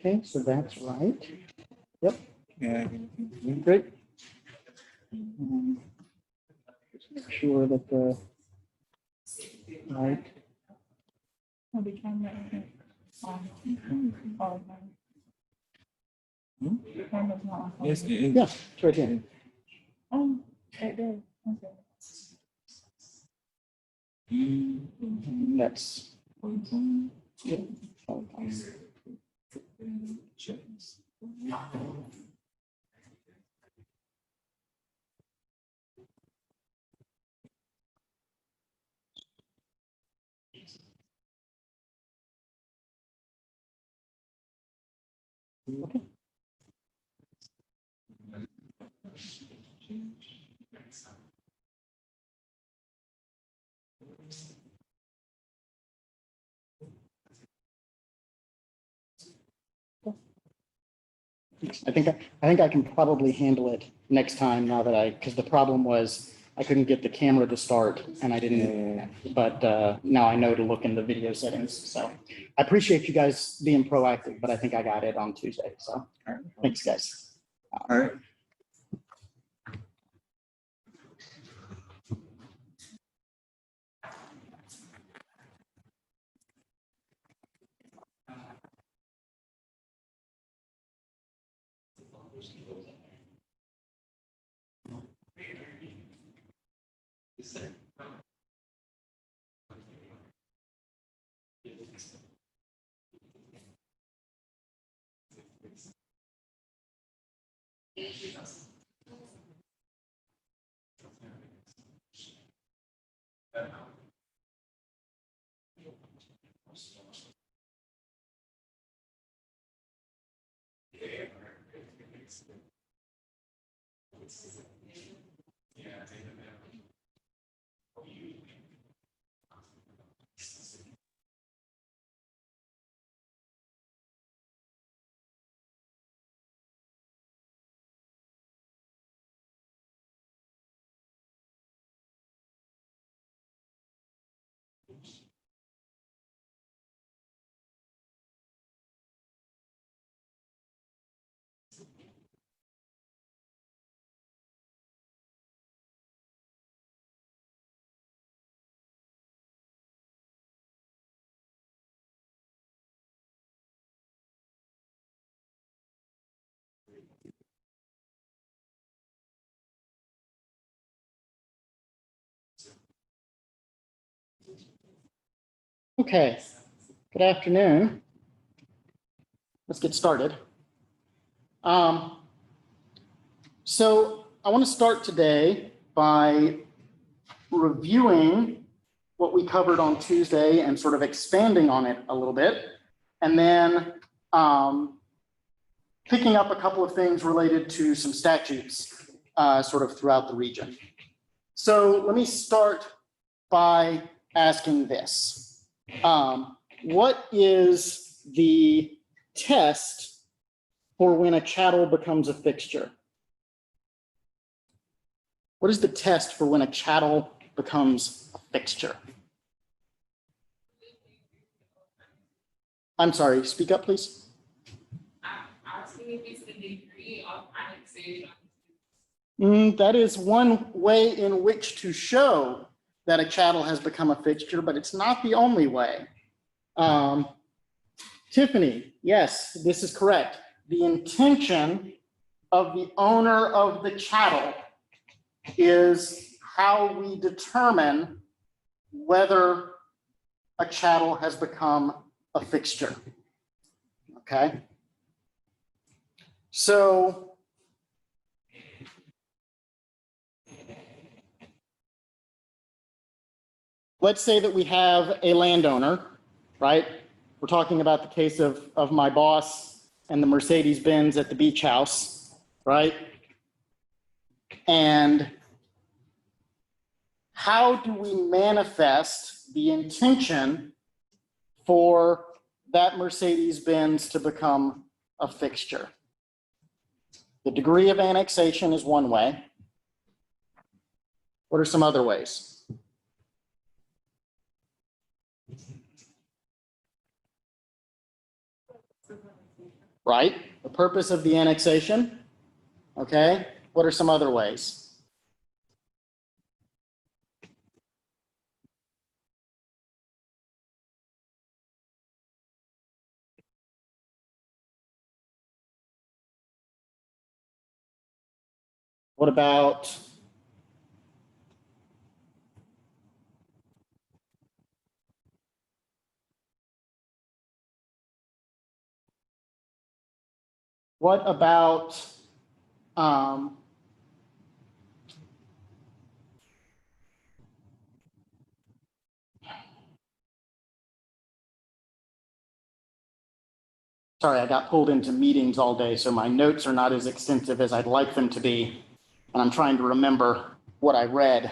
Okay, so that's right. Yep, Yeah. great. Just make sure that the right. Oh, the camera isn't on. Oh, no. Hmm? The camera's not on. Yes, Yeah, it's right here. Oh, it did. Okay. That's. Yeah. Okay. I think I can probably handle it next time now that because the problem was I couldn't get the camera to start and I didn't, but now I know to look in the video settings. So I appreciate you guys being proactive, but I think I got it on Tuesday. So thanks, guys. All right. Okay, good afternoon. Let's get started. So I want to start today by reviewing what we covered on Tuesday and sort of expanding on it a little bit, and then picking up a couple of things related to some statutes sort of throughout the region. So let me start by asking this. What is the test for when a chattel becomes a fixture? What is the test for when a chattel becomes a fixture? I'm sorry, speak up, please. I'm asking if it's the degree of annexation. That is one way in which to show that a chattel has become a fixture, but it's not the only way. Tiffany, yes, this is correct. The intention of the owner of the chattel is how we determine whether a chattel has become a fixture. Okay. So let's say that we have a landowner, right? We're talking about the case of my boss and the Mercedes-Benz at the beach house, right? And how do we manifest the intention for that Mercedes-Benz to become a fixture? The degree of annexation is one way. What are some other ways? right? The purpose of the annexation. Okay, what are some other ways? What about um, sorry, I got pulled into meetings all day, so my notes are not as extensive as I'd like them to be, and I'm trying to remember what I read.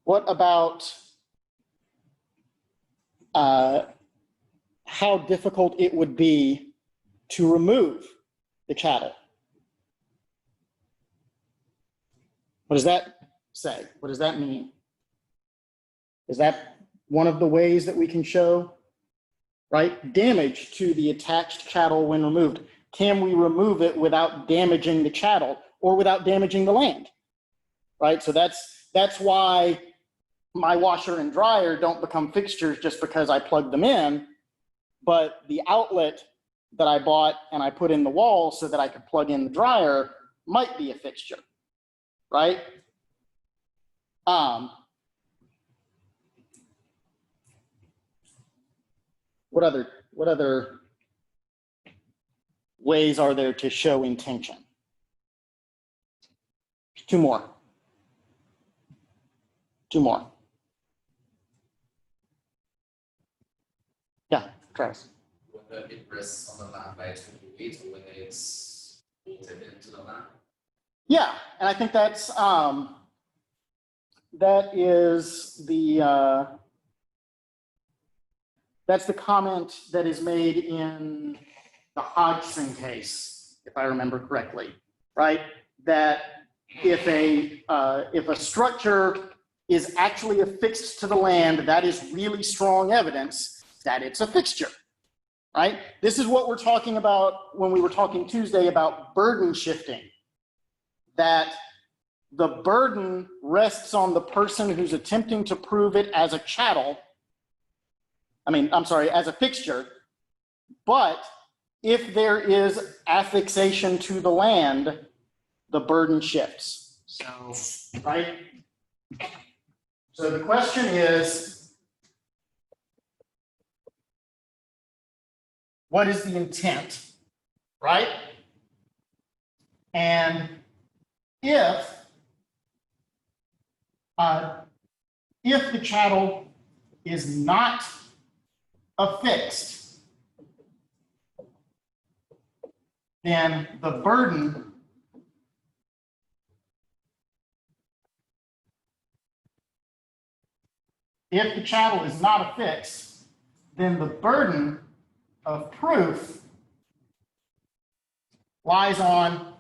What about how difficult it would be to remove the chattel? What does that say? What does that mean? Is that one of the ways that we can show, right, damage to the attached chattel when removed? Can we remove it without damaging the chattel or without damaging the land, right? So that's why my washer and dryer don't become fixtures just because I plug them in, but the outlet that I bought and I put in the wall so that I could plug in the dryer might be a fixture, right? What other ways are there to show intention? Two more. Yeah, Travis. Whether it rests on the land by its own weight or whether it's bolted into the land. Yeah, and I think that is that's the comment that is made in the Hodgson case, if I remember correctly, right? That if a structure is actually affixed to the land, that is really strong evidence that it's a fixture, right? This is what we're talking about when we were talking Tuesday about burden shifting, that the burden rests on the person who's attempting to prove it as a chattel. As a fixture. But if there is affixation to the land, the burden shifts. So, right? So the question is, what is the intent, right? And if the chattel is not affixed, then the burden if the chattel is not affixed, then the burden of proof lies on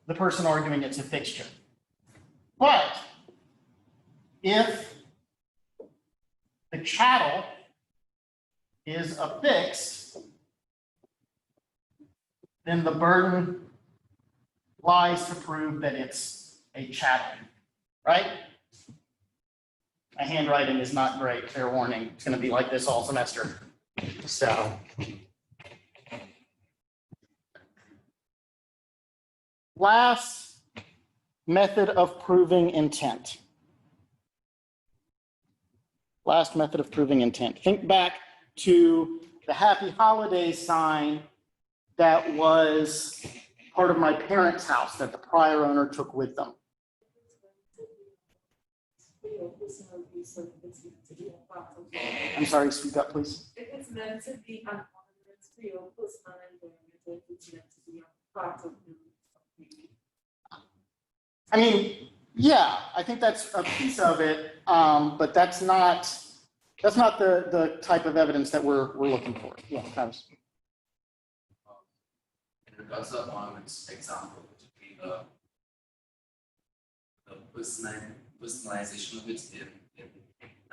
the person arguing it's a fixture. But if the chattel is affixed, then the burden lies to prove that it's a chattel, right? My handwriting is not great, fair warning. It's going to be like this all semester. So, last method of proving intent. Last method of proving intent. Think back to the Happy Holidays sign that was part of my parents' house that the prior owner took with them. I'm sorry, speak up, please. If it's meant to be an ornament for your personal environment, if it's meant to be a part of the. I mean, yeah, I think that's a piece of it, but that's not the type of evidence that we're looking for. Yeah, Travis. In regards to the ornaments example, which would be the personalization of it in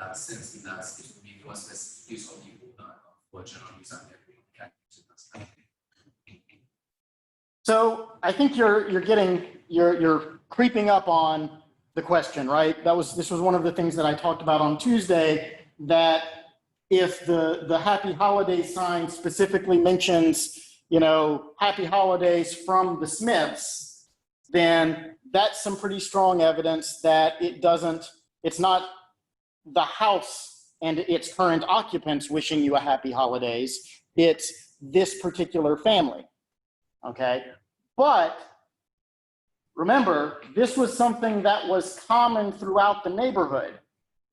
that sense, in that it would be more specific use of the owner for general use and everything. So I think you're creeping up on the question, right? This was one of the things that I talked about on Tuesday, that if the Happy Holidays sign specifically mentions, Happy Holidays from the Smiths, then that's some pretty strong evidence that it's not the house and its current occupants wishing you a happy holidays, it's this particular family, okay? But remember, this was something that was common throughout the neighborhood.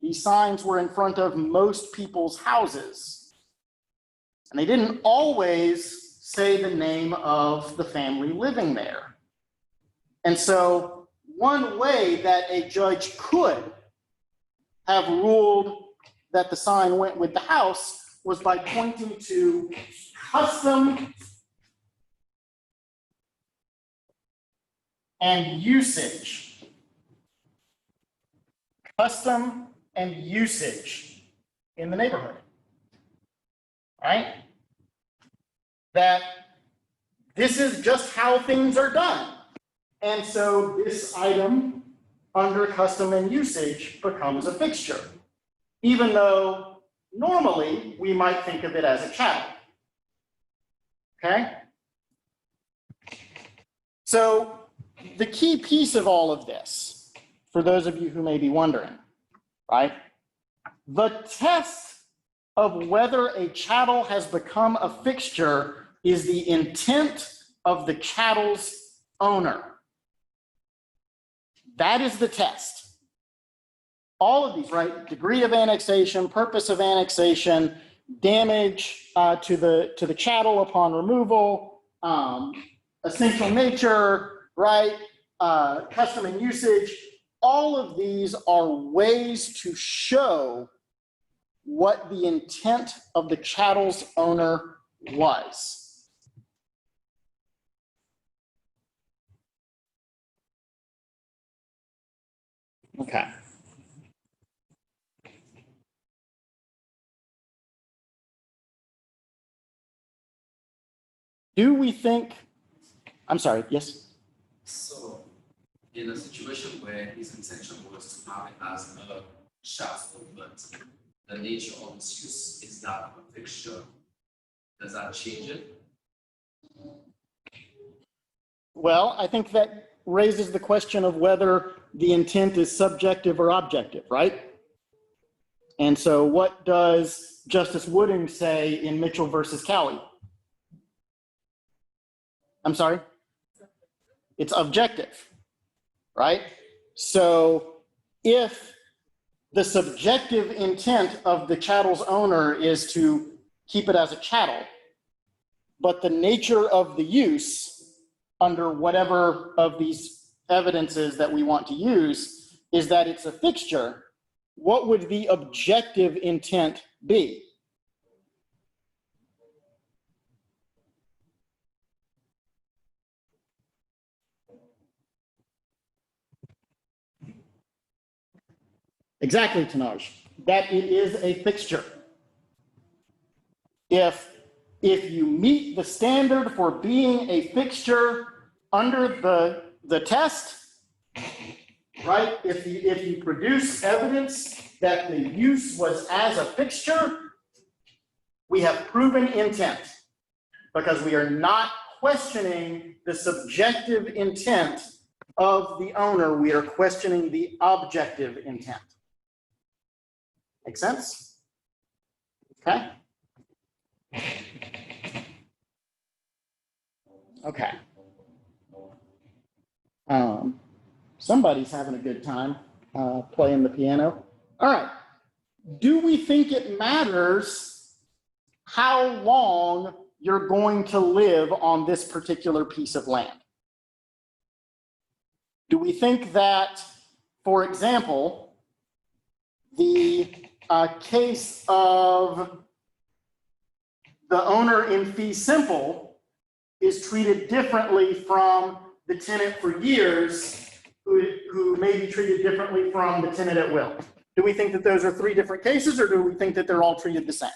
These signs were in front of most people's houses. And they didn't always say the name of the family living there. And so one way that a judge could have ruled that the sign went with the house was by pointing to custom and usage. Custom and usage in the neighborhood, right? That this is just how things are done. And so this item under custom and usage becomes a fixture, even though normally we might think of it as a chattel, okay? So the key piece of all of this, for those of you who may be wondering, right? The test of whether a chattel has become a fixture is the intent of the chattel's owner. That is the test. All of these, right? Degree of annexation, purpose of annexation, damage to the chattel upon removal, essential nature, right? Custom and usage. All of these are ways to show what the intent of the chattel's owner was. Okay. Do we think, I'm sorry, yes? So, in a situation where his intention was to have it as a chattel, but the nature of its use is that of a fixture, does that change it? Well, I think that raises the question of whether the intent is subjective or objective, right? And so what does Justice Wooding say in Mitchell versus Cowie? I'm sorry? It's objective, right? So if the subjective intent of the chattel's owner is to keep it as a chattel, but the nature of the use under whatever of these evidences that we want to use is that it's a fixture, what would the objective intent be? Exactly, Tanaj, that it is a fixture. If you meet the standard for being a fixture under the test, right? If you produce evidence that the use was as a fixture, we have proven intent because we are not questioning the subjective intent of the owner. We are questioning the objective intent. Make sense? Okay. Okay. Somebody's having a good time playing the piano. All right. Do we think it matters how long you're going to live on this particular piece of land? Do we think that, for example, the case of the owner in fee simple is treated differently from the tenant for years who may be treated differently from the tenant at will? Do we think that those are three different cases, or do we think that they're all treated the same?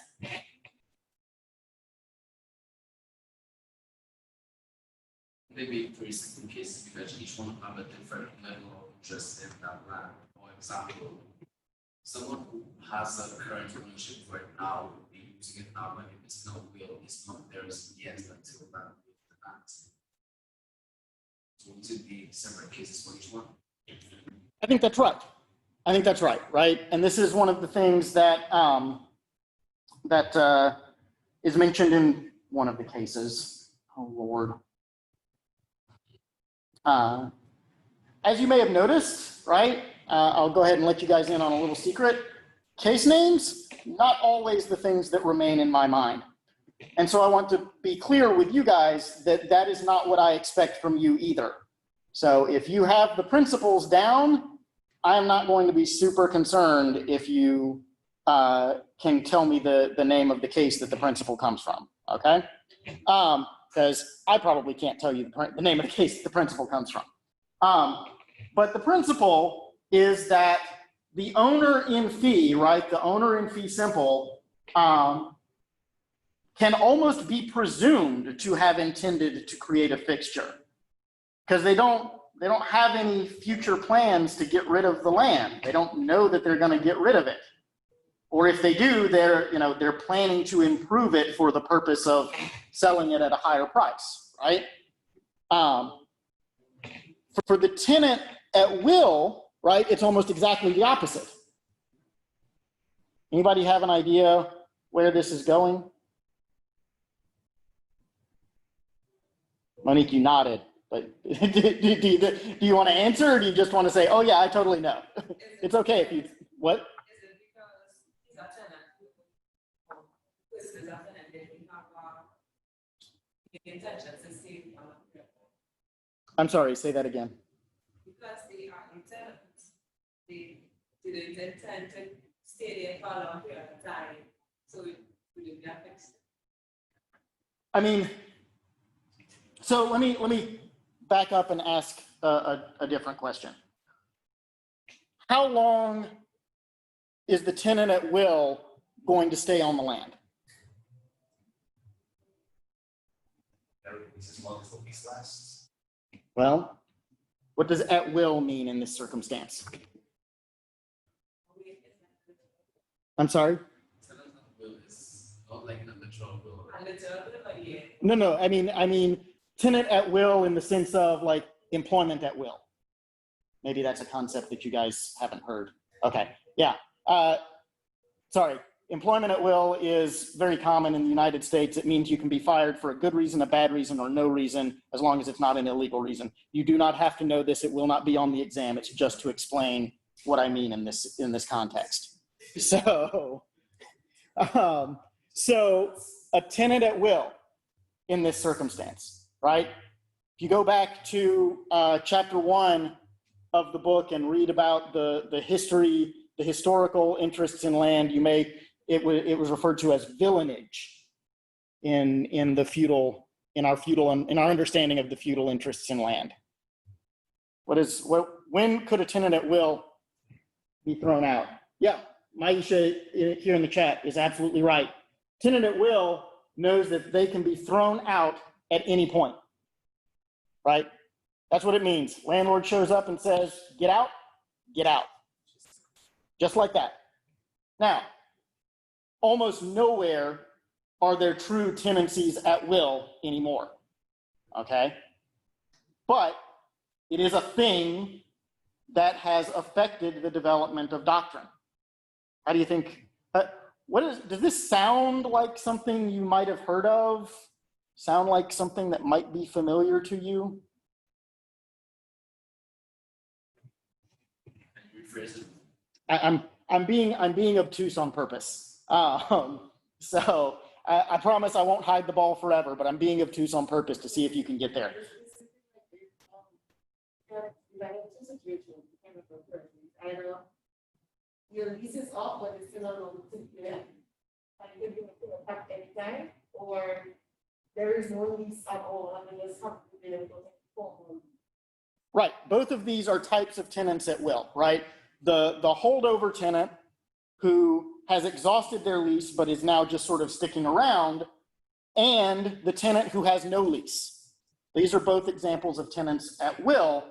Maybe three distinct cases because each one have a different level of interest in that land. For example, someone who has a current ownership right now will be using it now, but if it's no will, it's not theirs yet until that will the land. So would it be separate cases for each one? I think that's right. I think that's right, right? And this is one of the things that is mentioned in one of the cases. Oh, Lord. As you may have noticed, right? I'll go ahead and let you guys in on a little secret. Case names, not always the things that remain in my mind. And so I want to be clear with you guys that that is not what I expect from you either. So if you have the principles down, I am not going to be super concerned if you can tell me the name of the case that the principle comes from, okay? Because I probably can't tell you the name of the case that the principle comes from. But the principle is that the owner in fee, right, the owner in fee simple can almost be presumed to have intended to create a fixture because they don't have any future plans to get rid of the land. They don't know that they're going to get rid of it. Or if they do, they're planning to improve it for the purpose of selling it at a higher price, right? For the tenant at will, right, it's almost exactly the opposite. Anybody have an idea where this is going? Monique, you nodded, but do you want to answer, or do you just want to say, oh yeah, I totally know? It's okay if you, what? Is it because he's a tenant? This is a tenant, they have the intention to stay. I'm sorry, say that again. Because they are the tenants, they didn't intend to stay there for a long period of time, so it wouldn't be affected. I mean, so let me back up and ask a different question. How long is the tenant at will going to stay on the land? Well, what does at will mean in this circumstance? I'm sorry? Tenant at will is not like an literal will. And the third, yeah. No, I mean tenant at will in the sense of like employment at will. Maybe that's a concept that you guys haven't heard. Okay, yeah. Sorry, employment at will is very common in the United States. It means you can be fired for a good reason, a bad reason, or no reason, as long as it's not an illegal reason. You do not have to know this. It will not be on the exam. It's just to explain what I mean in this context. So, so a tenant at will in this circumstance, right? If you go back to chapter 1 of the book and read about the history, the historical interests in land, it was referred to as villanage in our understanding of the feudal interests in land. When could a tenant at will be thrown out? Yeah, Maisha here in the chat is absolutely right. Tenant at will knows that they can be thrown out at any point, right? That's what it means. Landlord shows up and says, get out, get out. Just like that. Now, almost nowhere are there true tenancies at will anymore, okay? But it is a thing that has affected the development of doctrine. How do you think, does this sound like something you might have heard of? Sound like something that might be familiar to you? Rephrase it. I'm being obtuse on purpose. So I promise I won't hide the ball forever, but I'm being obtuse on purpose to see if you can get there. Your lease is off, but it's still on the yeah. And you can at any time, or there is no lease at all, and there's something available. Right, both of these are types of tenants at will, right? the holdover tenant who has exhausted their lease but is now just sort of sticking around, and the tenant who has no lease. These are both examples of tenants at will,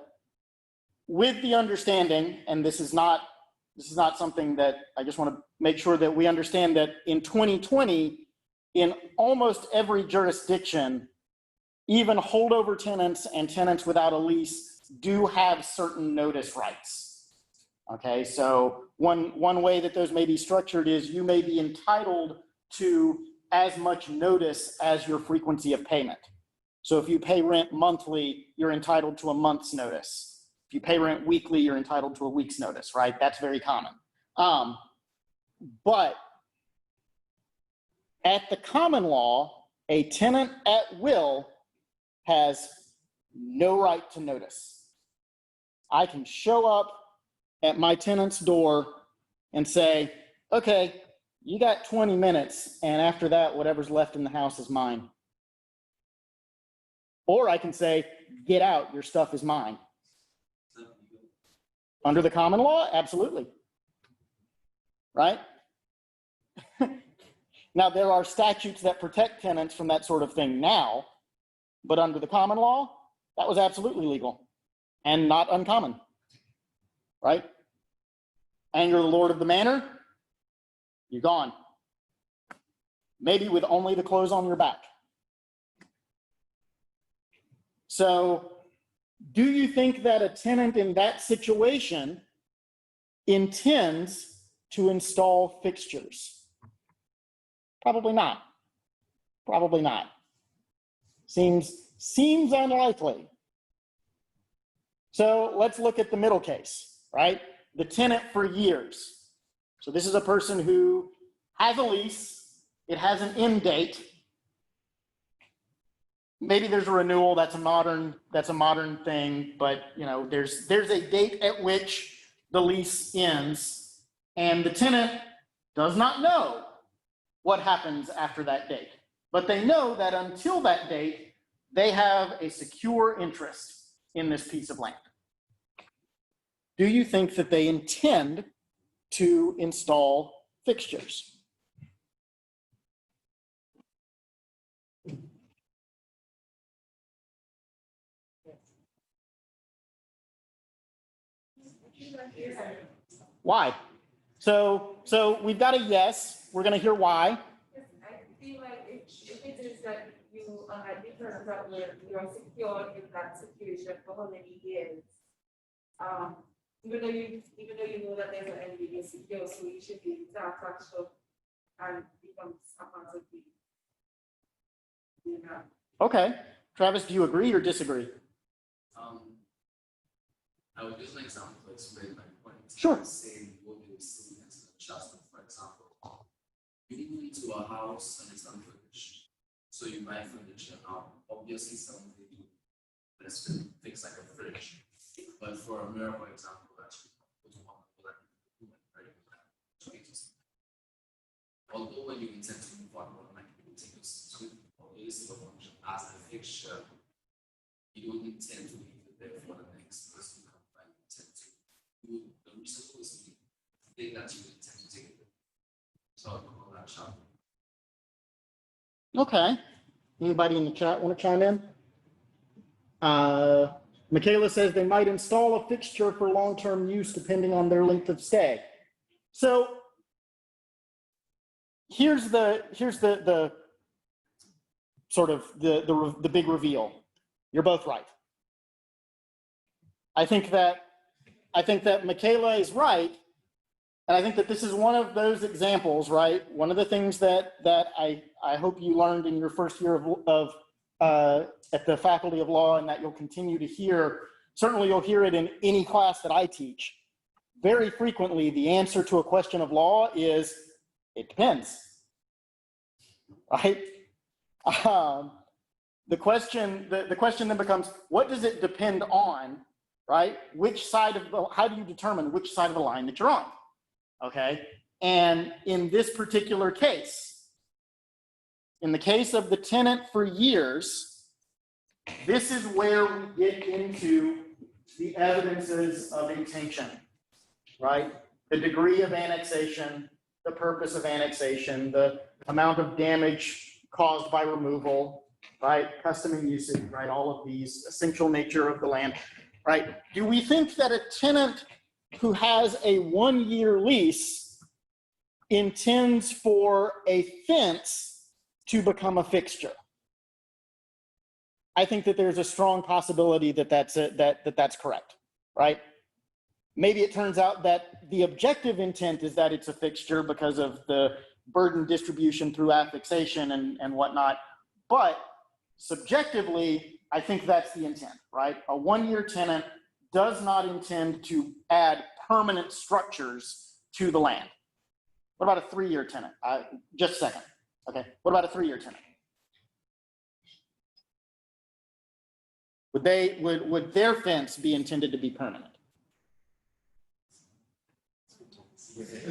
with the understanding, and this is not something that I just want to make sure that we understand, that in 2020, in almost every jurisdiction, even holdover tenants and tenants without a lease do have certain notice rights. Okay, so one way that those may be structured is you may be entitled to as much notice as your frequency of payment. So if you pay rent monthly, you're entitled to a month's notice. If you pay rent weekly, you're entitled to a week's notice, right? That's very common. But at the common law, a tenant at will has no right to notice. I can show up at my tenant's door and say, okay, you got 20 minutes, and after that, whatever's left in the house is mine. Or I can say, get out, your stuff is mine. Under the common law, absolutely. Right? Now, there are statutes that protect tenants from that sort of thing now, but under the common law, that was absolutely legal and not uncommon. Right? And you're the lord of the manor, you're gone. Maybe with only the clothes on your back. So, do you think that a tenant in that situation intends to install fixtures? Probably not. Probably not. Seems unlikely. So let's look at the middle case, right? The tenant for years. So this is a person who has a lease, it has an end date. Maybe there's a renewal, that's a modern thing, but you know, there's a date at which the lease ends, and the tenant does not know what happens after that date. But they know that until that date, they have a secure interest in this piece of land. Do you think that they intend to install fixtures? Why? So we've got a yes. We're going to hear why. I feel like if it is that you are at different level, you're secure in that situation for how many years, even though you know that there's an end, you're secure, so you should be attached to and becomes a part of the. Yeah. Okay. Travis, do you agree or disagree? I would use an example to explain my point. Sure. Say what we were seeing as a Shasta, for example. You move into a house and it's unfurnished. So you buy furniture now, obviously something that's things like a fridge. But for a mirror, for example, that's although when you intend to move on, like you take or use the function as a fixture, you don't intend to leave it there for the next person to come by and intend to. The reason is the thing that you intend to take it. So I'll call that shop. Okay. Anybody in the chat want to chime in? Michaela says they might install a fixture for long-term use depending on their length of stay. So here's the sort of the big reveal. You're both right. I think that Michaela is right, and I think that this is one of those examples, right? One of the things that I hope you learned in your first year of at the Faculty of Law, and that you'll continue to hear. Certainly you'll hear it in any class that I teach. Very frequently, the answer to a question of law is, it depends, right? The question then becomes, what does it depend on, right? How do you determine which side of the line that you're on, okay? And in this particular case, in the case of the tenant for years, this is where we get into the evidences of intention. right? The degree of annexation, the purpose of annexation, the amount of damage caused by removal, right? Custom and usage, right? All of these essential nature of the land, right? Do we think that a tenant who has a 1-year lease intends for a fence to become a fixture? I think that there's a strong possibility that that's correct, right? Maybe it turns out that the objective intent is that it's a fixture because of the burden distribution through affixation and whatnot. But subjectively, I think that's the intent, right? A 1-year tenant does not intend to add permanent structures to the land. What about a 3-year tenant? Just a second. Okay. What about a 3-year tenant? Would their fence be intended to be permanent?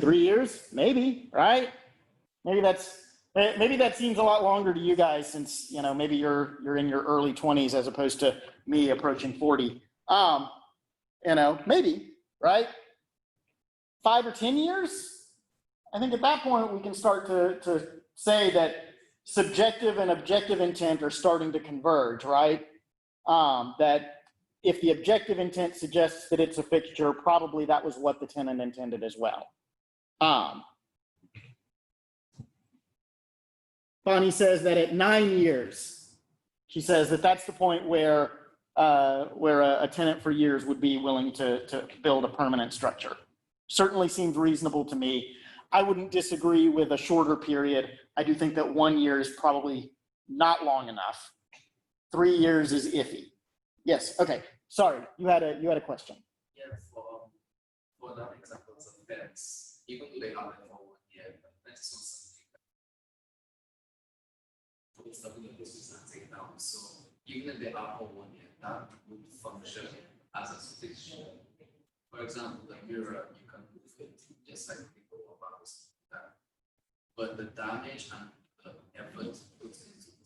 3 years, maybe, right? Maybe that seems a lot longer to you guys since, you know, maybe you're in your early 20s as opposed to me approaching 40. You know, maybe, right? 5 or 10 years? I think at that point we can start to say that subjective and objective intent are starting to converge, right? That if the objective intent suggests that it's a fixture, probably that was what the tenant intended as well. Bonnie says that at 9 years, she says that that's the point where a tenant for years would be willing to build a permanent structure. Certainly seems reasonable to me. I wouldn't disagree with a shorter period. I do think that 1 year is probably not long enough. 3 years is iffy. Yes, okay. Sorry, you had a question. Yeah, for that example of fence, even though they are there for 1 year, but that's not something that it's something that this is not taken down. So even if they are for 1 year, that would function as a fixture. For example, the mirror, you can move it just like people about that. But the damage and the effort put into the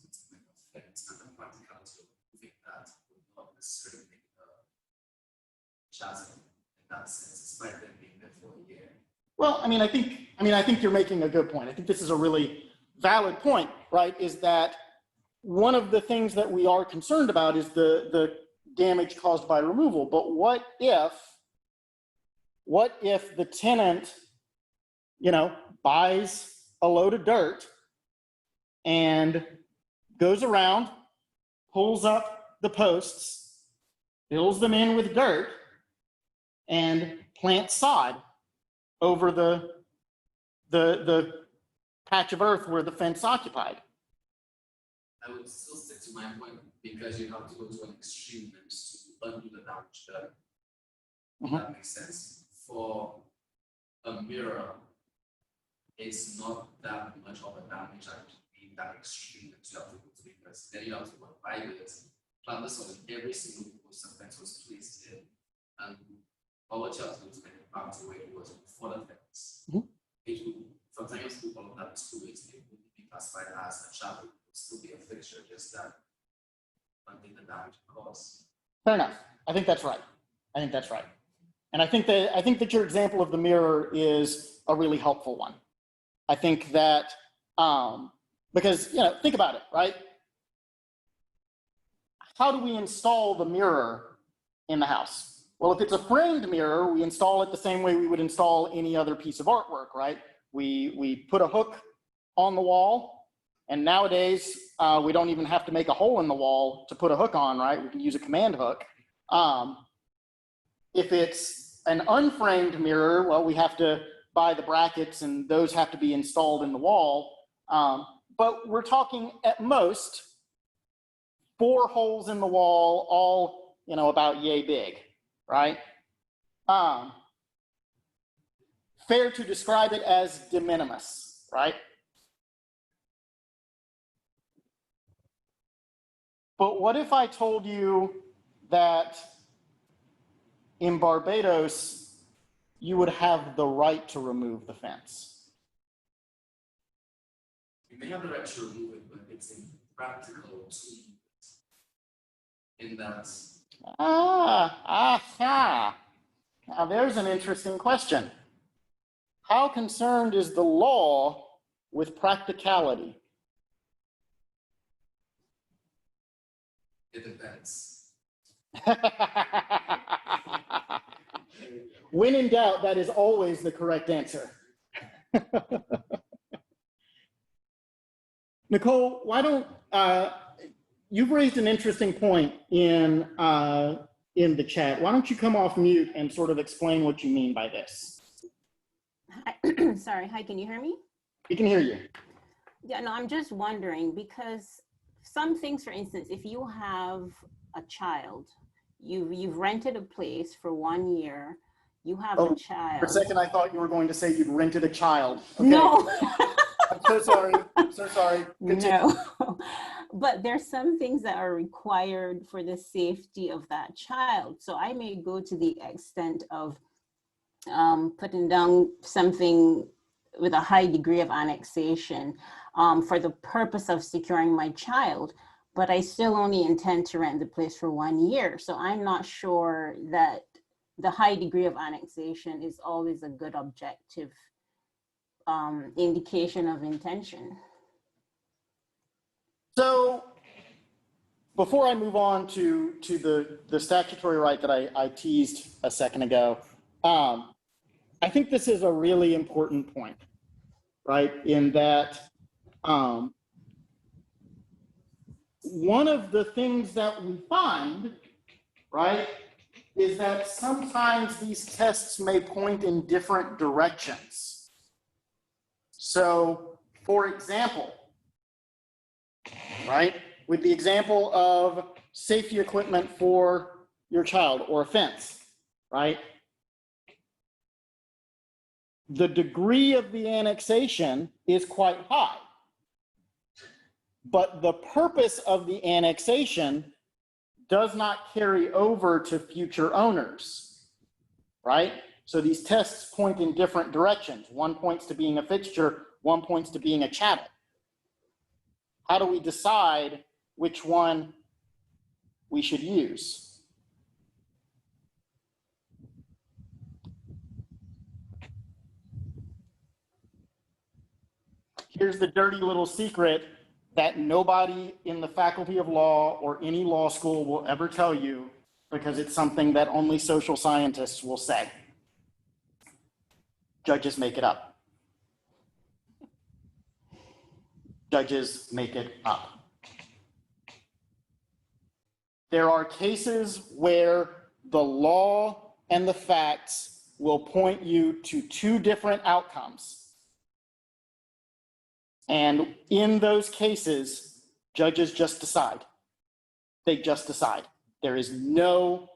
fence and the practicality of moving that would not necessarily make chasm in that sense, despite them being there for a year. Well, I think you're making a good point. I think this is a really valid point, right? Is that one of the things that we are concerned about is the damage caused by removal. But what if the tenant, you know, buys a load of dirt and goes around, pulls up the posts, fills them in with dirt, and plants sod over the patch of earth where the fence occupied? I would still stick to my point because you have to go to an extreme to undo the damage done. That makes sense. For a mirror, it's not that much of a damage that be that extreme that you have to go to, because then you have to buy it, plant the soil in every single post and fence was placed in, and all what you have to do to make it back to where it was before the fence. It would, from time to do all of that to it would be classified as a shadow. It would still be a fixture, just that until the damage caused. Fair enough. I think that's right. And I think that your example of the mirror is a really helpful one. I think that because, you know, think about it, right? How do we install the mirror in the house? Well, if it's a framed mirror, we install it the same way we would install any other piece of artwork, right? We put a hook on the wall, and nowadays we don't even have to make a hole in the wall to put a hook on, right? We can use a command hook. If it's an unframed mirror, well, we have to buy the brackets, and those have to be installed in the wall. But we're talking at most 4 holes in the wall, all, you know, about yay big, right? Fair to describe it as de minimis, right? But what if I told you that in Barbados, you would have the right to remove the fence? You may have the right to remove it, but it's impractical to move it. In that. Aha. Now, there's an interesting question. How concerned is the law with practicality? It depends. When in doubt, that is always the correct answer. Nicole, why don't, you've raised an interesting point in the chat. Why don't you come off mute and sort of explain what you mean by this? Hi, sorry, hi, can you hear me? We can hear you. Yeah, no, I'm just wondering because some things, for instance, if you have a child, you've rented a place for 1 year, you have a child. For a second, I thought you were going to say you'd rented a child. Okay. No. I'm so sorry. I'm so sorry. Continue. No, but there's some things that are required for the safety of that child. So I may go to the extent of putting down something with a high degree of annexation for the purpose of securing my child, but I still only intend to rent the place for 1 year. So I'm not sure that the high degree of annexation is always a good objective indication of intention. So before I move on to the statutory right that I teased a second ago, I think this is a really important point, right? In that one of the things that we find, right, is that sometimes these tests may point in different directions. So, for example, right, with the example of safety equipment for your child or a fence, right? The degree of the annexation is quite high, but the purpose of the annexation does not carry over to future owners, right? So these tests point in different directions. One points to being a fixture, one points to being a chattel. How do we decide which one we should use? Here's the dirty little secret that nobody in the Faculty of Law or any law school will ever tell you, because it's something that only social scientists will say. Judges make it up. Judges make it up. There are cases where the law and the facts will point you to two different outcomes. And in those cases, judges just decide. They just decide. There is no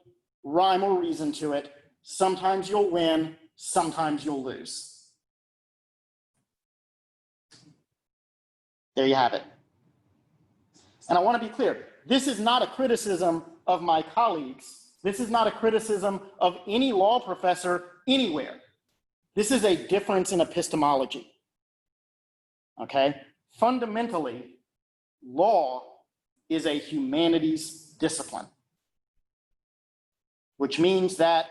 rhyme or reason to it. Sometimes you'll win, sometimes you'll lose. There you have it. And I want to be clear, this is not a criticism of my colleagues. This is not a criticism of any law professor anywhere. This is a difference in epistemology. Okay? Fundamentally, law is a humanities discipline, which means that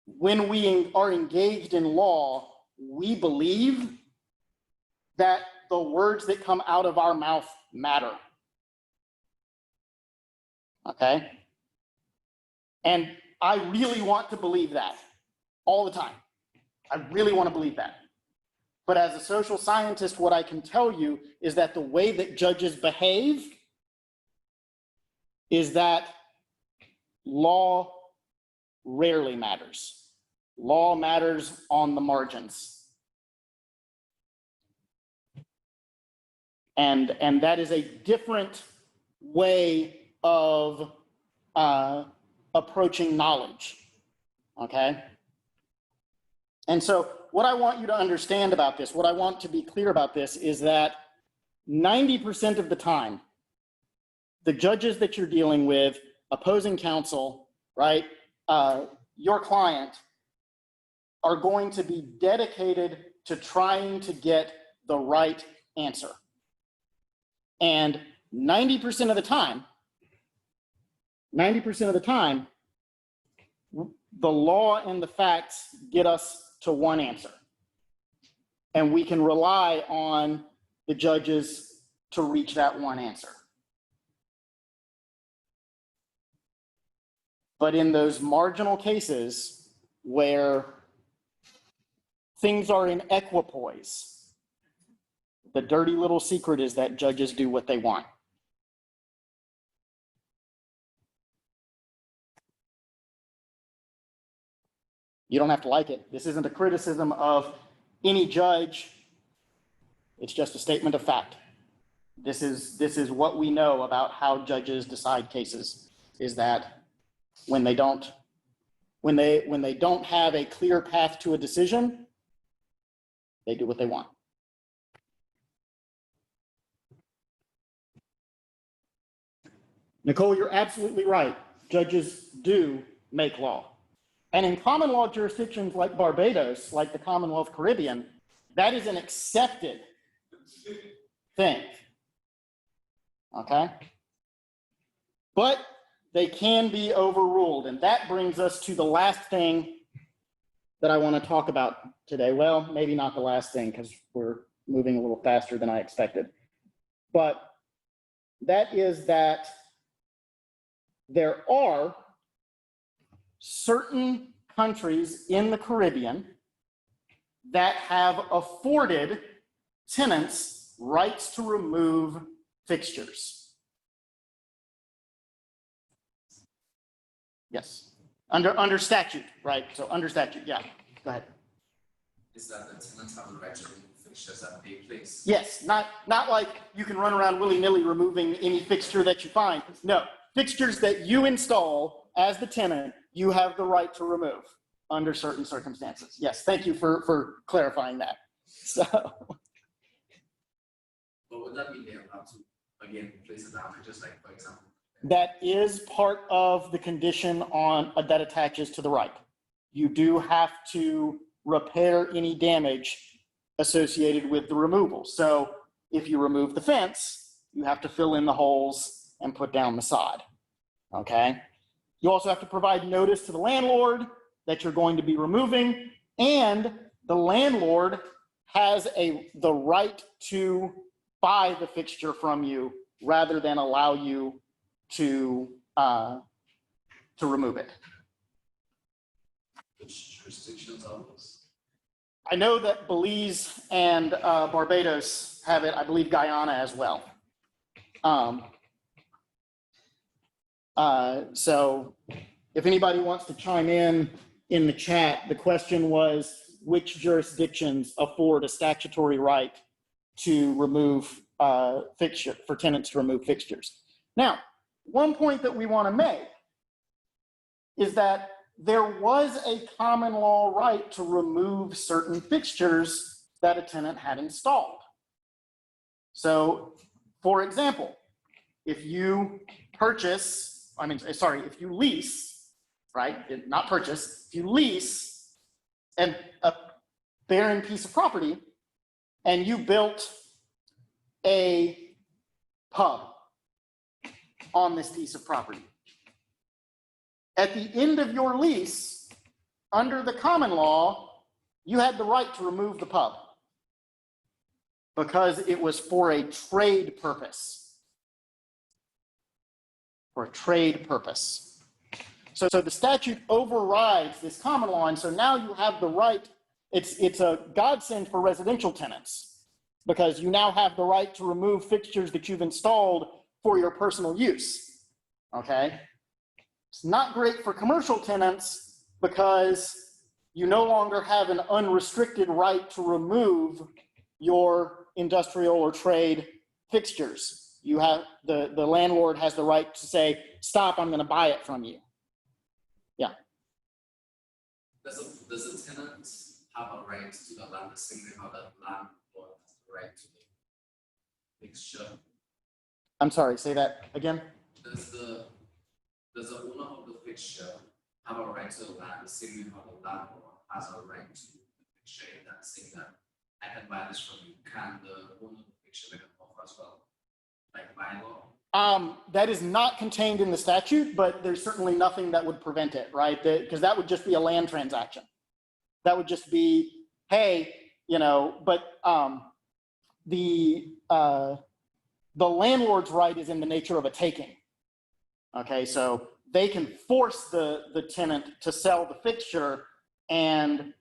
when we are engaged in law, we believe that the words that come out of our mouth matter. Okay? And I really want to believe that all the time. I really want to believe that. But as a social scientist, what I can tell you is that the way that judges behave is that law rarely matters. Law matters on the margins. And that is a different way of approaching knowledge, okay? And so what I want you to understand about this, what I want to be clear about this is that 90% of the time, the judges that you're dealing with, opposing counsel, right, your client, are going to be dedicated to trying to get the right answer. And 90% of the time, the law and the facts get us to one answer. And we can rely on the judges to reach that one answer. But in those marginal cases where things are in equipoise, the dirty little secret is that judges do what they want. You don't have to like it. This isn't a criticism of any judge. It's just a statement of fact. This is what we know about how judges decide cases, is that when they don't have a clear path to a decision, they do what they want. Nicole, you're absolutely right. Judges do make law. And in common law jurisdictions like Barbados, like the Commonwealth Caribbean, that is an accepted thing. Okay? But they can be overruled. And that brings us to the last thing that I want to talk about today. Well, maybe not the last thing, because we're moving a little faster than I expected. But that is that there are certain countries in the Caribbean that have afforded tenants rights to remove fixtures. Yes, under statute, right? So under statute, yeah, go ahead. Is that the tenants have the right to remove fixtures at their place? Yes, not like you can run around willy-nilly removing any fixture that you find. No, fixtures that you install as the tenant, you have the right to remove under certain circumstances. Yes, thank you for clarifying that. So, But would that mean they have to, again, place it down, just like, for example? that is part of the condition on that attaches to the right. You do have to repair any damage associated with the removal. So if you remove the fence, you have to fill in the holes and put down the sod. Okay? You also have to provide notice to the landlord that you're going to be removing, and the landlord has the right to buy the fixture from you rather than allow you to remove it. Which jurisdictions are those? I know that Belize and Barbados have it. I believe Guyana as well. So if anybody wants to chime in the chat, the question was, which jurisdictions afford a statutory right to remove for tenants to remove fixtures? Now, one point that we want to make is that there was a common law right to remove certain fixtures that a tenant had installed. So, for example, if you if you lease, right, not purchase, if you lease a barren piece of property and you built a pub on this piece of property, at the end of your lease, under the common law, you had the right to remove the pub because it was for a trade purpose. For a trade purpose. So the statute overrides this common law, and so now you have the right. It's a godsend for residential tenants because you now have the right to remove fixtures that you've installed for your personal use. Okay? It's not great for commercial tenants because you no longer have an unrestricted right to remove your industrial or trade fixtures. You have the landlord has the right to say, stop, I'm going to buy it from you. Yeah. Does a tenant have a right to the land the same way how the landlord has the right to the fixture? I'm sorry, say that again. Does the owner of the fixture have a right to the land the same way how the landlord has a right to the fixture, in that saying that I can buy this from you? Can the owner of the fixture make an offer as well? like by law? That is not contained in the statute, but there's certainly nothing that would prevent it, right? Because that would just be a land transaction. That would just be, hey, you know, but the landlord's right is in the nature of a taking. Okay, so they can force the tenant to sell the fixture, and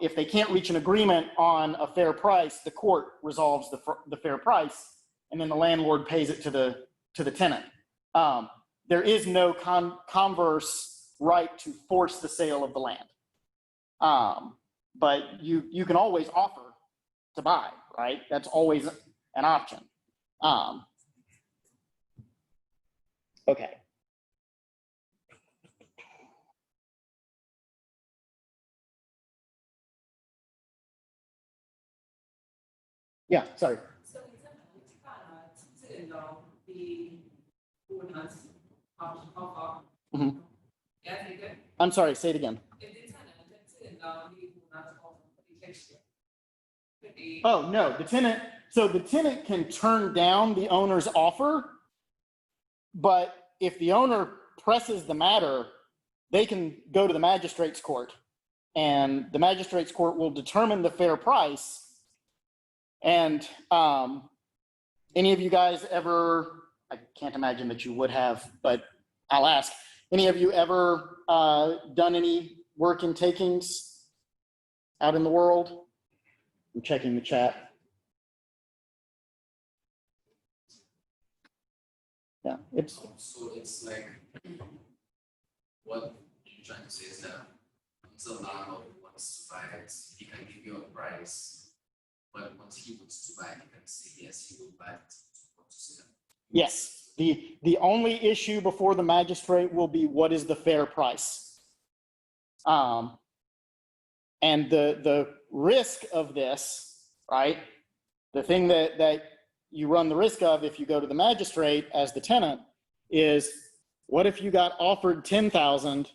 if they can't reach an agreement on a fair price, the court resolves the fair price, and then the landlord pays it to the tenant. There is no converse right to force the sale of the land. But you can always offer to buy, right? That's always an option. Okay. Yeah, sorry. So in terms of the law, the owners of Mhm. yeah, they get, I'm sorry, say it again. if the tenant, the law, the owners of the fixture. Could be, Oh, no, the tenant can turn down the owner's offer, but if the owner presses the matter, they can go to the magistrate's court, and the magistrate's court will determine the fair price. And any of you guys ever, I can't imagine that you would have, but I'll ask, any of you ever done any work in takings out in the world? I'm checking the chat. Yeah, it's, So it's like, what you're trying to say is that once the landlord wants to buy it, he can give you a price, but once he wants to buy it, he can say, yes, he will buy it. Want to sell. yes, the only issue before the magistrate will be what is the fair price. And the risk of this, right? The thing that you run the risk of if you go to the magistrate as the tenant is, what if you got offered 10,000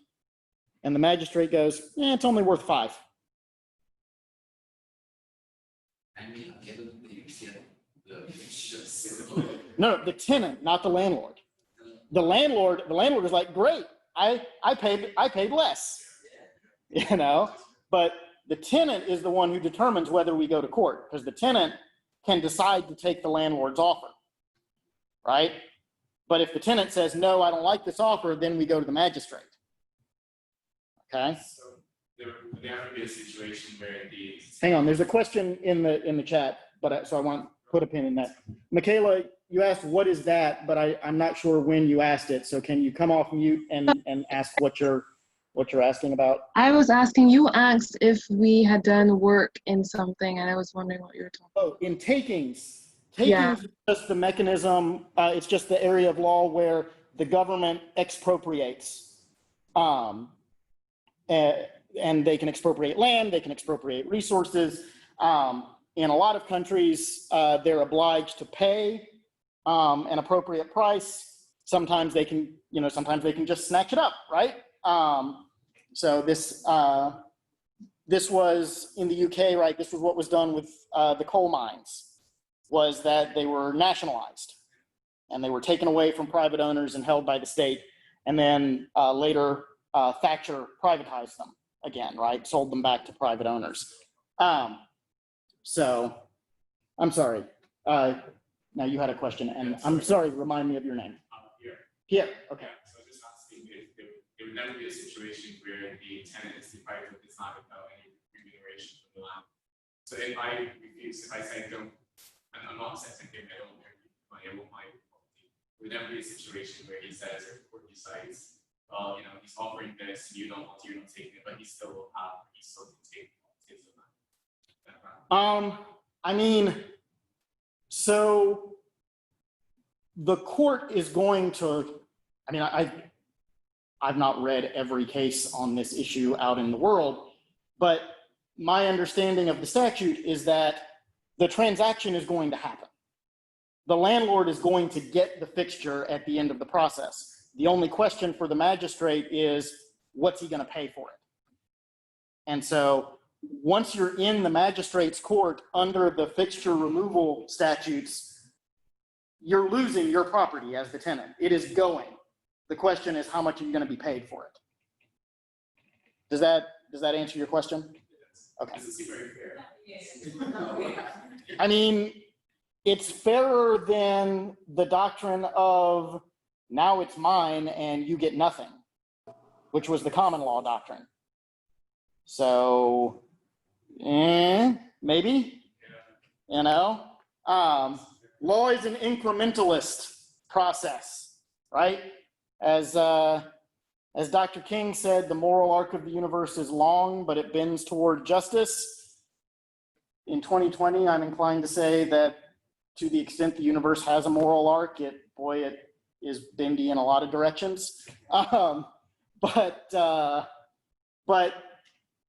and the magistrate goes, it's only worth 5. I mean, given the fixtures. No, the tenant, not the landlord. The landlord is like, great, I paid less, you know, but the tenant is the one who determines whether we go to court, because the tenant can decide to take the landlord's offer, right? But if the tenant says, no, I don't like this offer, then we go to the magistrate. Okay? So there would never be a situation where the. Hang on, there's a question in the chat, but so I want to put a pin in that. Michaela, you asked what is that, but I'm not sure when you asked it. So can you come off mute and ask what you're asking about? I was asking, you asked if we had done work in something, and I was wondering what you were talking Oh, in takings. Yeah. Takings is just the mechanism, it's just the area of law where the government expropriates. And they can expropriate land, they can expropriate resources. In a lot of countries, they're obliged to pay an appropriate price. Sometimes they can, sometimes they can just snatch it up, right? So this was in the UK, right? This was what was done with the coal mines, was that they were nationalized and they were taken away from private owners and held by the state. And then later Thatcher privatized them again, right? Sold them back to private owners. So I'm sorry. Now you had a question, and I'm sorry, remind me of your name. Here. Here, okay. Yeah, so just asking if there would never be a situation where the tenant is deprived of its land without any remuneration for the land. So if I refuse, if I say don't, and I'm not saying I don't want money, I want my property, there would never be a situation where he says or the court decides, well, he's offering this, you don't want it, you're not taking it, but he still will have, he still can take the land. I mean, so the court is going to, I mean, I've not read every case on this issue out in the world, but my understanding of the statute is that the transaction is going to happen. The landlord is going to get the fixture at the end of the process. The only question for the magistrate is, what's he going to pay for it? And so once you're in the magistrate's court under the fixture removal statutes, you're losing your property as the tenant. It is going. The question is, how much are you going to be paid for it? Does that answer your question? Okay. This is very fair. I mean, it's fairer than the doctrine of now it's mine and you get nothing, which was the common law doctrine. So, maybe, you know, law is an incrementalist process, right? As Dr. King said, the moral arc of the universe is long, but it bends toward justice. In 2020, I'm inclined to say that to the extent the universe has a moral arc, it is bendy in a lot of directions. But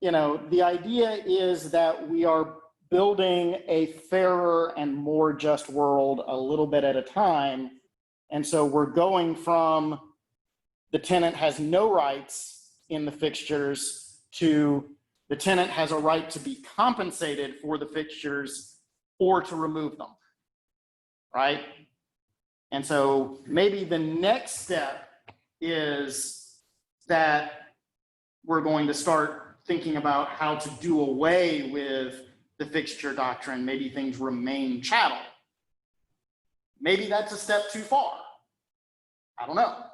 you know, the idea is that we are building a fairer and more just world a little bit at a time. And so we're going from the tenant has no rights in the fixtures to the tenant has a right to be compensated for the fixtures or to remove them, right? And so maybe the next step is that we're going to start thinking about how to do away with the fixture doctrine. Maybe things remain chattel. Maybe that's a step too far. I don't know,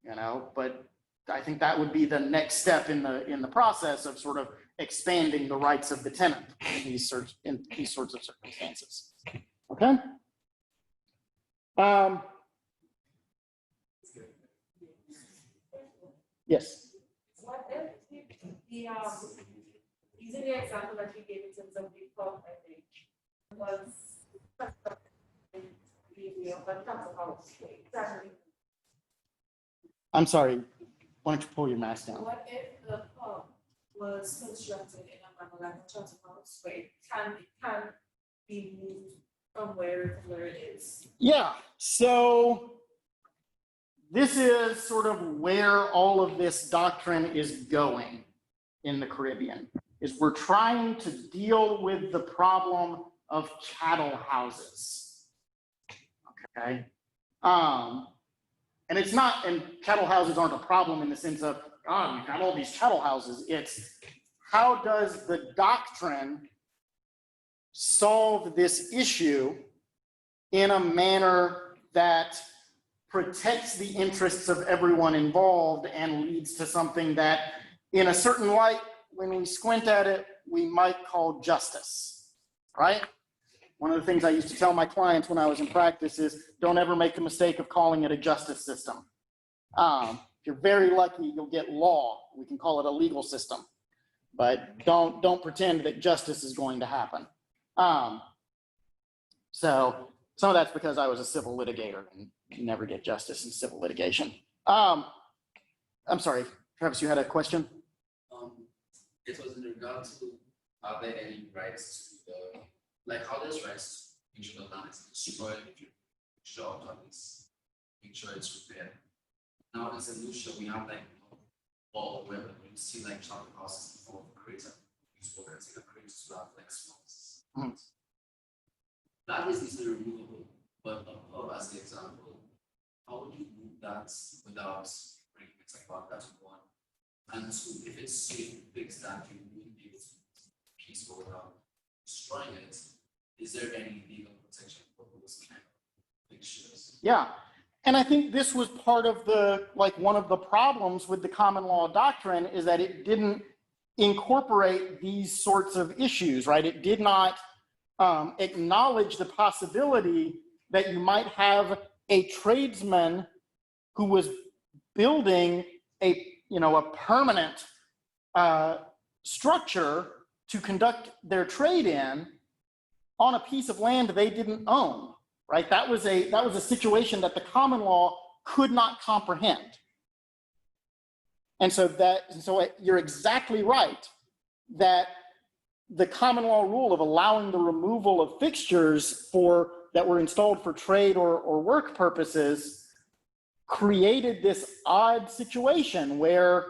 you know, but I think that would be the next step in the process of sort of expanding the rights of the tenant in these sorts of circumstances. Okay. Yes. What if the, using the example that you gave in terms of the pub, I think, was I'm sorry. Why don't you pull your mask down? What if the pub was constructed in a manner like a Chatham House, where it can be moved from where it is? Yeah. So this is sort of where all of this doctrine is going in the Caribbean, is we're trying to deal with the problem of chattel houses. Okay. And it's not, and chattel houses aren't a problem in the sense of, oh, we've got all these chattel houses. It's how does the doctrine solve this issue in a manner that protects the interests of everyone involved and leads to something that, in a certain light, when we squint at it, we might call justice, right? One of the things I used to tell my clients when I was in practice is don't ever make the mistake of calling it a justice system. If you're very lucky, you'll get law. We can call it a legal system, but don't pretend that justice is going to happen. So some of that's because I was a civil litigator and you never get justice in civil litigation. I'm sorry, Travis, you had a question? It was in regard to, are there any rights to the, like how there's rights to ensure the land is destroyed, short on this, make sure it's repaired. Now in St. Lucia, we have like all where you see like chocolate houses before the creator, these workers in the creators to have like smokes. That is easily removable, but a pub as the example, how would you move that without bringing it about that one? And two, if it's safe to fix that, you wouldn't be able to peaceful without destroying it. Is there any legal protection for those kind of fixtures? Yeah. And I think this was part of one of the problems with the common law doctrine is that it didn't incorporate these sorts of issues, right? It did not acknowledge the possibility that you might have a tradesman who was building a permanent structure to conduct their trade in on a piece of land they didn't own, right? That was a situation that the common law could not comprehend. And so you're exactly right that the common law rule of allowing the removal of fixtures that were installed for trade or work purposes created this odd situation where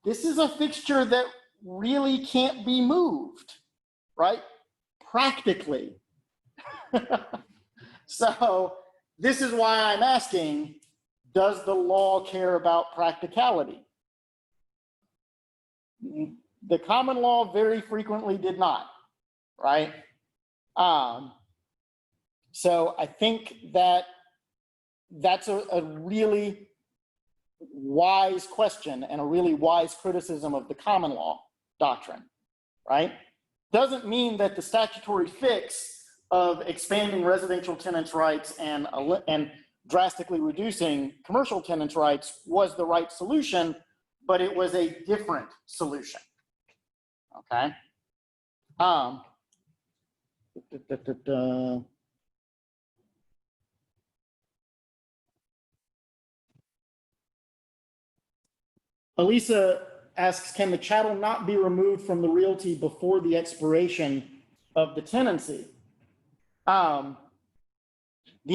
this is a fixture that really can't be moved, right? Practically. So this is why I'm asking, does the law care about practicality? The common law very frequently did not, right? So I think that that's a really wise question and a really wise criticism of the common law doctrine, right? Doesn't mean that the statutory fix of expanding residential tenants' rights and drastically reducing commercial tenants' rights was the right solution, but it was a different solution, okay? Elisa asks, can the chattel not be removed from the realty before the expiration of the tenancy? The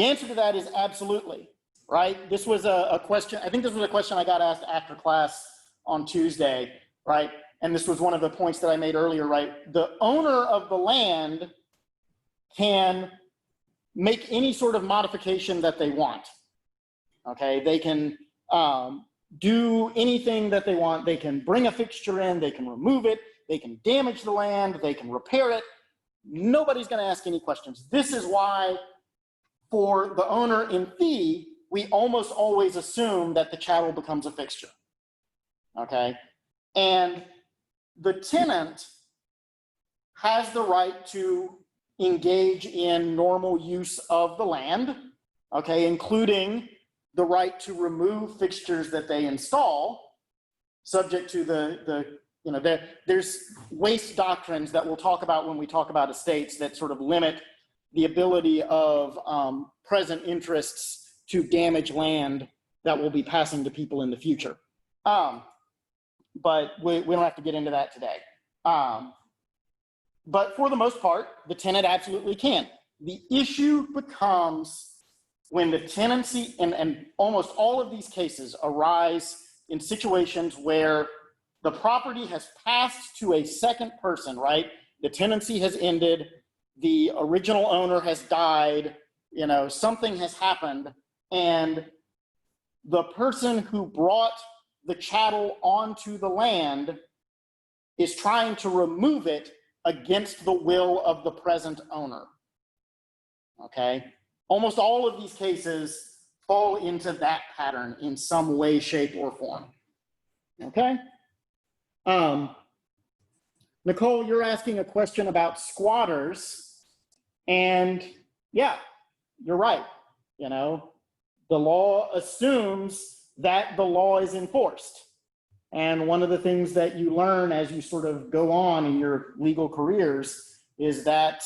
answer to that is absolutely, right? This was a question, I think this was a question I got asked after class on Tuesday, right? And this was one of the points that I made earlier, right? The owner of the land can make any sort of modification that they want, okay? They can do anything that they want. They can bring a fixture in, they can remove it, they can damage the land, they can repair it. Nobody's going to ask any questions. This is why for the owner in fee, we almost always assume that the chattel becomes a fixture, okay? And the tenant has the right to engage in normal use of the land, okay, including the right to remove fixtures that they install, subject to there's waste doctrines that we'll talk about when we talk about estates that sort of limit the ability of present interests to damage land that will be passing to people in the future. But we don't have to get into that today. But for the most part, the tenant absolutely can. The issue becomes when the tenancy, and almost all of these cases arise in situations where the property has passed to a second person, right? The tenancy has ended, the original owner has died, something has happened, and the person who brought the chattel onto the land is trying to remove it against the will of the present owner, okay? Almost all of these cases fall into that pattern in some way, shape, or form, okay? Nicole, you're asking a question about squatters, and yeah, you're right. The law assumes that the law is enforced. And one of the things that you learn as you sort of go on in your legal careers is that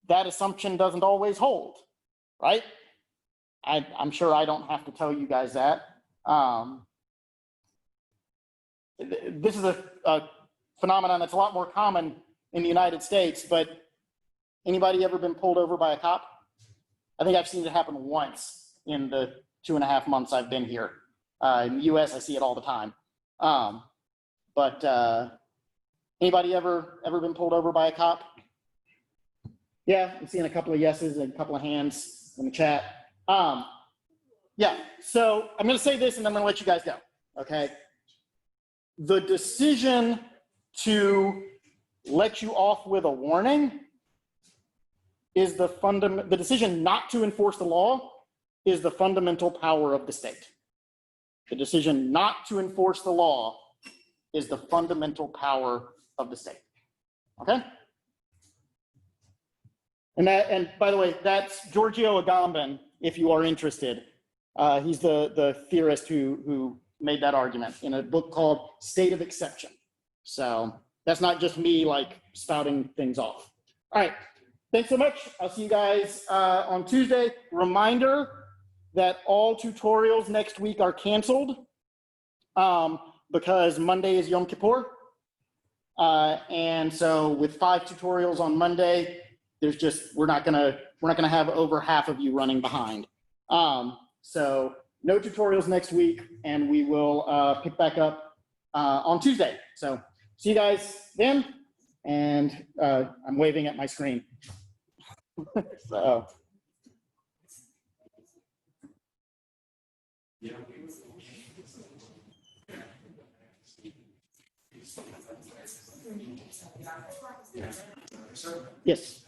that assumption doesn't always hold, right? I'm sure I don't have to tell you guys that. This is a phenomenon that's a lot more common in the United States, but anybody ever been pulled over by a cop? I think I've seen it happen once in the 2.5 months I've been here. In the US, I see it all the time. But anybody ever been pulled over by a cop? Yeah, I'm seeing a couple of yeses and a couple of hands in the chat. Yeah, so I'm gonna say this and then I'm gonna let you guys go, okay? The decision to let you off with a warning is the decision not to enforce the law is the fundamental power of the state. The decision not to enforce the law is the fundamental power of the state, okay? And by the way, that's Giorgio Agamben, if you are interested. He's the theorist who made that argument in a book called State of Exception. So that's not just me like spouting things off. All right, thanks so much. I'll see you guys on Tuesday. Reminder that all tutorials next week are canceled because Monday is Yom Kippur. And so with 5 tutorials on Monday, there's just, we're not gonna have over half of you running behind. So no tutorials next week, and we will pick back up on Tuesday. So see you guys then, and I'm waving at my screen. So, yes.